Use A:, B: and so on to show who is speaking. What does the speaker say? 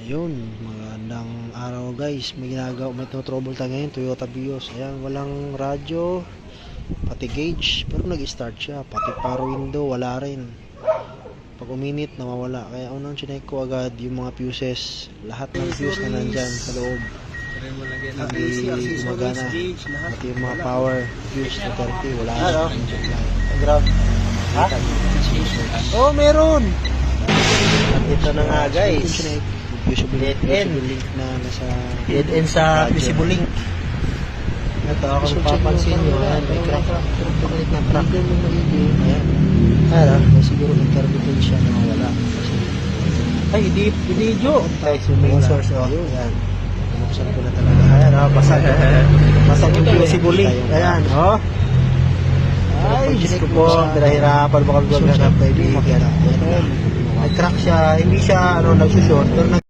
A: Ayun, magandang araw guys. May trouble tayo ngayon, Toyota Vios. Ayan, walang radyo, pati gauge, pero nag-start siya. Pati power window, wala rin. Pag uminit, nawawala. Kaya unang chinek ko agad yung mga fuses. Lahat ng fuse na nandyan sa loob. Hindi gumagana. Pati yung mga power fuse na 30, wala rin.
B: Grab. Ha? Oh, meron. Ito na nga guys. Dead end.
A: Link na nasa
B: Dead end sa visible link. Ito ako papansin nyo. Ayan, may crack. Tumalit na crack.
A: Ayan.
B: Ayan.
A: Siguro intermittent siya na wala.
B: Ay, hindi jo. Ay, main source. Oh.
A: Ayan. Bumuksan ko na talaga.
B: Ayan, oh, basag. Basag yung visible link. Ayan, oh. Ay, Diyos ko po. Pinahirapan mo kami gawin ng kaibigan. May crack siya. Hindi siya nagsushort. Pero